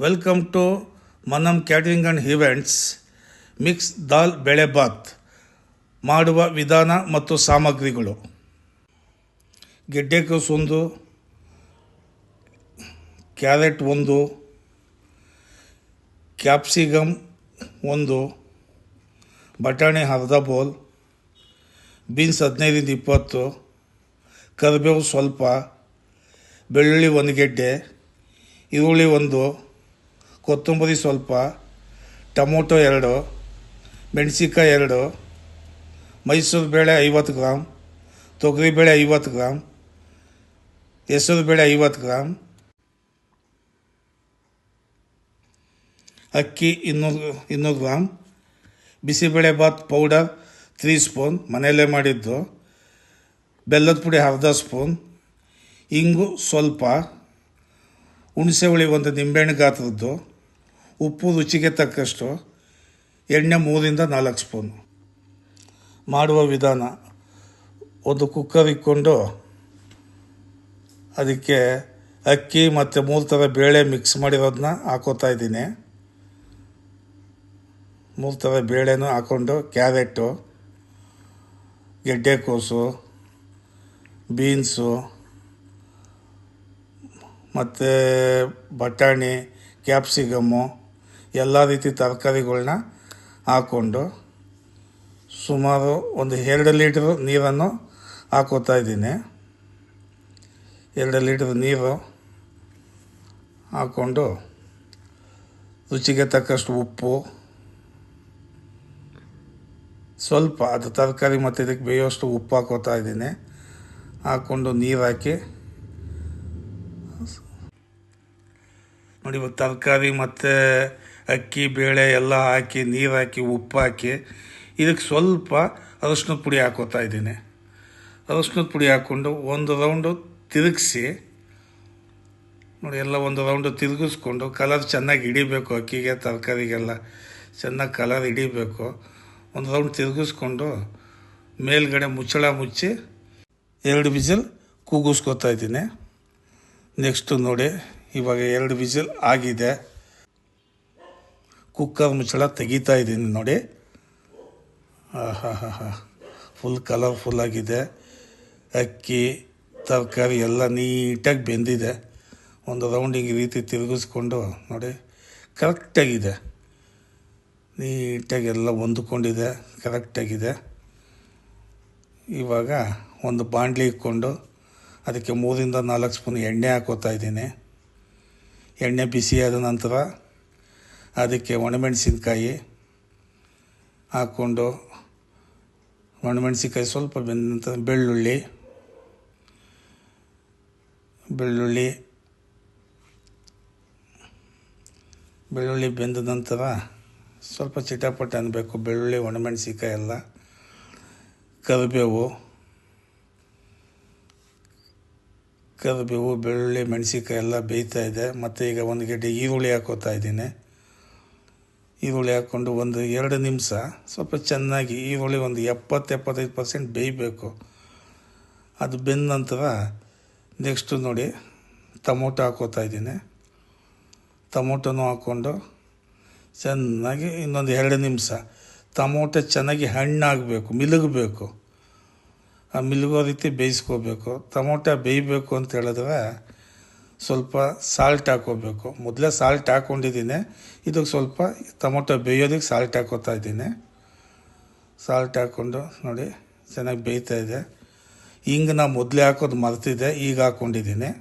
Welcome to Manam catering and events. Mix ದಾಲ್ ಬೇಳೆ ಬಾತ್ ಮಾಡುವ ವಿಧಾನ ಮತ್ತು ಸಾಮಗ್ರಿಗಳು: ಗೆಡ್ಡೆಕೋಸು 1, ಕ್ಯಾರೆಟ್ 1, ಕ್ಯಾಪ್ಸಿಕಮ್ 1, ಬಟಾಣಿ ಅರ್ಧ ಬೌಲ್, ಬೀನ್ಸ್ 15-20, ಕರಿಬೇವು ಸ್ವಲ್ಪ, ಬೆಳ್ಳುಳ್ಳಿ 1 ಗೆಡ್ಡೆ, ಈರುಳ್ಳಿ 1, ಕೊತ್ತಂಬರಿ ಸ್ವಲ್ಪ, ಟೊಮೊಟೊ 2, ಮೆಣಸಿನ್ಕಾಯಿ 2, ಮೈಸೂರು ಬೇಳೆ 50 ಗ್ರಾಮ್, ತೊಗರಿಬೇಳೆ 50 ಗ್ರಾಮ್, ಹೆಸರು ಬೇಳೆ 50 ಗ್ರಾಮ್, ಅಕ್ಕಿ 200 gram, bisibele bath powder 3 spoon ಮನೆಯಲ್ಲೇ ಮಾಡಿದ್ದು, ಬೆಲ್ಲದ ಪುಡಿ ಅರ್ಧ ಸ್ಪೂನ್, ಇಂಗು ಸ್ವಲ್ಪ, ಹುಣಸೆ ಹುಳಿ 1 ನಿಂಬೆಹಣ್ಣು ಗಾತ್ರದ್ದು, ಉಪ್ಪು ರುಚಿಗೆ ತಕ್ಕಷ್ಟು, ಎಣ್ಣೆ 3-4 ಸ್ಪೂನ್. ಮಾಡುವ ವಿಧಾನ: ಒಂದು ಕುಕ್ಕರ್ ಇಟ್ಕೊಂಡು ಅದಕ್ಕೆ ಅಕ್ಕಿ ಮತ್ತು 3 ಥರ ಬೇಳೆ ಮಿಕ್ಸ್ ಮಾಡಿರೋದನ್ನ ಹಾಕೋತಾ ಇದ್ದೀನಿ. 3 ಥರ ಬೇಳೆನೂ ಹಾಕ್ಕೊಂಡು ಕ್ಯಾರೆಟು, ಗೆಡ್ಡೆಕೋಸು, ಬೀನ್ಸು ಮತ್ತು ಬಟಾಣಿ, ಕ್ಯಾಪ್ಸಿಕಮ್ಮು ಎಲ್ಲ ರೀತಿ ತರಕಾರಿಗಳನ್ನ ಹಾಕ್ಕೊಂಡು ಸುಮಾರು ಒಂದು 2 ಲೀಟ್ರ್ ನೀರನ್ನು ಹಾಕೋತಾ ಇದ್ದೀನಿ. 2 ಲೀಟ್ರ್ ನೀರು ಹಾಕ್ಕೊಂಡು ರುಚಿಗೆ ತಕ್ಕಷ್ಟು ಉಪ್ಪು ಸ್ವಲ್ಪ, ಅದು ತರಕಾರಿ ಮತ್ತು ಇದಕ್ಕೆ ಬೇಯೋಷ್ಟು ಉಪ್ಪು ಹಾಕೋತಾ ಇದ್ದೀನಿ. ಹಾಕ್ಕೊಂಡು ನೀರು ಹಾಕಿ ನೋಡಿ, ಇವಾಗ ತರಕಾರಿ ಮತ್ತು ಅಕ್ಕಿ ಬೇಳೆ ಎಲ್ಲ ಹಾಕಿ ನೀರು ಹಾಕಿ ಉಪ್ಪು ಹಾಕಿ ಇದಕ್ಕೆ ಸ್ವಲ್ಪ ಅರಶಿನದ ಪುಡಿ ಹಾಕೋತಾ ಇದ್ದೀನಿ. ಅರಶಿನದ ಪುಡಿ ಹಾಕ್ಕೊಂಡು ಒಂದು ರೌಂಡು ತಿರುಗಿಸಿ ನೋಡಿ, ಎಲ್ಲ ಒಂದು ರೌಂಡು ತಿರುಗಿಸ್ಕೊಂಡು ಕಲರ್ ಚೆನ್ನಾಗಿ ಹಿಡಿಬೇಕು, ಅಕ್ಕಿಗೆ ತರಕಾರಿಗೆಲ್ಲ ಚೆನ್ನಾಗಿ ಕಲರ್ ಹಿಡಿಬೇಕು. ಒಂದು ರೌಂಡ್ ತಿರುಗಿಸ್ಕೊಂಡು ಮೇಲ್ಗಡೆ ಮುಚ್ಚಳ ಮುಚ್ಚಿ 2 ವಿಸಿಲ್ ಕೂಗಿಸ್ಕೊತಾ ಇದ್ದೀನಿ. ನೆಕ್ಸ್ಟು ನೋಡಿ, ಇವಾಗ 2 ವಿಸಿಲ್ ಆಗಿದೆ. ಕುಕ್ಕರ್ ಮುಚ್ಚಳ ತೆಗಿತಾ ಇದ್ದೀನಿ ನೋಡಿ. ಫುಲ್ ಕಲರ್ಫುಲ್ ಆಗಿದೆ. ಅಕ್ಕಿ ತರಕಾರಿ ಎಲ್ಲ ನೀಟಾಗಿ ಬೆಂದಿದೆ. ಒಂದು ರೌಂಡಿಗೆ ಈ ರೀತಿ ತಿರುಗಿಸ್ಕೊಂಡು ನೋಡಿ, ಕರೆಕ್ಟಾಗಿದೆ, ನೀಟಾಗಿ ಎಲ್ಲ ಹೊಂದ್ಕೊಂಡಿದೆ, ಕರೆಕ್ಟಾಗಿದೆ. ಇವಾಗ ಒಂದು ಬಾಣಲಿ ಇಟ್ಕೊಂಡು ಅದಕ್ಕೆ 3-4 ಸ್ಪೂನ್ ಎಣ್ಣೆ ಹಾಕೋತಾ ಇದ್ದೀನಿ. ಎಣ್ಣೆ ಬಿಸಿಯಾದ ನಂತರ ಅದಕ್ಕೆ ಒಣಮೆಣಸಿನ್ಕಾಯಿ ಹಾಕ್ಕೊಂಡು, ಒಣಮೆಣಸಿನ್ಕಾಯಿ ಸ್ವಲ್ಪ ಬೆಂದ ನಂತರ ಬೆಳ್ಳುಳ್ಳಿ ಬೆಂದ ನಂತರ ಸ್ವಲ್ಪ ಚಿಟಪಟ ಅನ್ನಬೇಕು. ಬೆಳ್ಳುಳ್ಳಿ ಒಣಮೆಣಸಿನ್ಕಾಯಿ ಎಲ್ಲ, ಕರಿಬೇವು, ಬೆಳ್ಳುಳ್ಳಿ ಮೆಣಸಿನ್ಕಾಯಿ ಎಲ್ಲ ಬೇಯ್ತಾ ಇದೆ. ಮತ್ತು ಈಗ 1 ಗೆಡ್ಡೆ ಈರುಳ್ಳಿ ಹಾಕೋತಾ ಇದ್ದೀನಿ. ಈರುಳ್ಳಿ ಹಾಕ್ಕೊಂಡು 1-2 ನಿಮಿಷ ಸ್ವಲ್ಪ ಚೆನ್ನಾಗಿ ಈರುಳ್ಳಿ ಒಂದು 70-75% ಬೇಯಬೇಕು. ಅದು ಬೆಂದ ನಂತರ ನೆಕ್ಸ್ಟು ನೋಡಿ, ಟೊಮೊಟೊ ಹಾಕೋತಾ ಇದ್ದೀನಿ. ಟೊಮೊಟೊನೂ ಹಾಕ್ಕೊಂಡು ಚೆನ್ನಾಗಿ ಇನ್ನೊಂದು 2 ನಿಮಿಷ ಟೊಮೊಟೊ ಚೆನ್ನಾಗಿ ಹಣ್ಣಾಗಬೇಕು, ಮಿಲುಗಬೇಕು. ಆ ಮಿಲುಗೋ ರೀತಿ ಬೇಯಿಸ್ಕೋಬೇಕು. ಟೊಮೊಟೊ ಬೇಯಬೇಕು ಅಂತ ಹೇಳಿದ್ರೆ ಸ್ವಲ್ಪ ಸಾಲ್ಟ್ ಹಾಕ್ಕೋಬೇಕು. ಮೊದಲೇ ಸಾಲ್ಟ್ ಹಾಕ್ಕೊಂಡಿದ್ದೀನಿ. ಇದಕ್ಕೆ ಸ್ವಲ್ಪ ಟೊಮೊಟೊ ಬೇಯೋದಕ್ಕೆ ಸಾಲ್ಟ್ ಹಾಕೋತಾ ಇದ್ದೀನಿ. ಸಾಲ್ಟ್ ಹಾಕ್ಕೊಂಡು ನೋಡಿ ಚೆನ್ನಾಗಿ ಬೇಯ್ತಾ ಇದೆ. ಹಿಂಗೆ ನಾನು ಮೊದಲೇ ಹಾಕೋದು ಮರ್ತಿದ್ದೆ, ಈಗ ಹಾಕ್ಕೊಂಡಿದ್ದೀನಿ.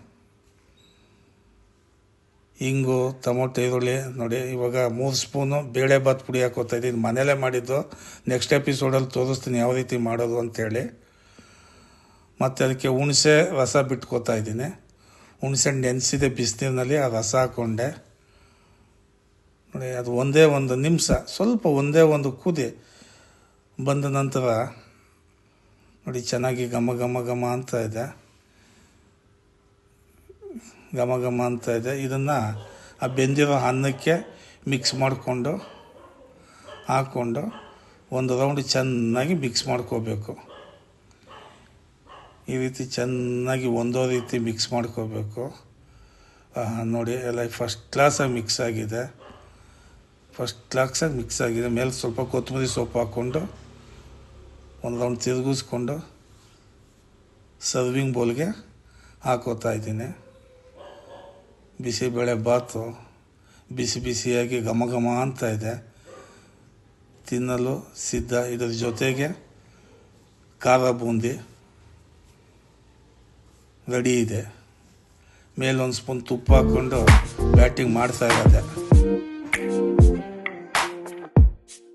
ಹಿಂಗು, ಟೊಮೊಟೊ, ಈರುಳ್ಳಿ ನೋಡಿ. ಇವಾಗ 3 ಸ್ಪೂನು ಬೇಳೆ ಬಾತ್ ಪುಡಿ ಹಾಕೋತಾ ಇದ್ದೀನಿ, ಮನೇಲೇ ಮಾಡಿದ್ದು. ನೆಕ್ಸ್ಟ್ ಎಪಿಸೋಡಲ್ಲಿ ತೋರಿಸ್ತೀನಿ ಯಾವ ರೀತಿ ಮಾಡೋದು ಅಂಥೇಳಿ. ಮತ್ತು ಅದಕ್ಕೆ ಹುಣಸೆ ರಸ ಬಿಟ್ಕೋತಾ ಇದ್ದೀನಿ. ಹುಣಸೆ ನೆನೆಸಿದೆ ಬಿಸಿನೀರಿನಲ್ಲಿ, ಆ ರಸ ಹಾಕ್ಕೊಂಡೆ ನೋಡಿ. ಅದು ಒಂದೇ 1 ನಿಮಿಷ ಸ್ವಲ್ಪ ಒಂದು ಕುದಿ ಬಂದ ನಂತರ ನೋಡಿ ಚೆನ್ನಾಗಿ ಘಮ ಅಂತ ಇದೆ. ಇದನ್ನು ಆ ಬೆಂದಿರೋ ಅನ್ನಕ್ಕೆ ಮಿಕ್ಸ್ ಮಾಡಿಕೊಂಡು ಹಾಕ್ಕೊಂಡು ಒಂದು ರೌಂಡ್ ಚೆನ್ನಾಗಿ ಮಿಕ್ಸ್ ಮಾಡ್ಕೋಬೇಕು. ಈ ರೀತಿ ಚೆನ್ನಾಗಿ ಒಂದೋ ರೀತಿ ಮಿಕ್ಸ್ ಮಾಡ್ಕೋಬೇಕು. ನೋಡಿ ಎಲ್ಲ ಫಸ್ಟ್ ಕ್ಲಾಸಾಗಿ ಮಿಕ್ಸ್ ಆಗಿದೆ. ಮೇಲೆ ಸ್ವಲ್ಪ ಕೊತ್ತಂಬರಿ ಸೊಪ್ಪು ಹಾಕ್ಕೊಂಡು ಒಂದು ರೌಂಡ್ ತಿರುಗಿಸ್ಕೊಂಡು ಸರ್ವಿಂಗ್ ಬೌಲ್ಗೆ ಹಾಕೋತಾ ಇದ್ದೀನಿ. ಬಿಸಿಬೇಳೆ ಬಾತು ಬಿಸಿ ಬಿಸಿಯಾಗಿ ಘಮ ಘಮ ಅಂತ ಇದೆ, ತಿನ್ನಲು ಸಿದ್ಧ. ಇದರ ಜೊತೆಗೆ ಖಾರ ಬೂಂದಿ ರೆಡಿ ಇದೆ. ಮೇಲೊಂದು ಸ್ಪೂನ್ ತುಪ್ಪ ಹಾಕ್ಕೊಂಡು ಬ್ಯಾಟಿಂಗ್ ಮಾಡ್ತಾ ಇರೋದೆ.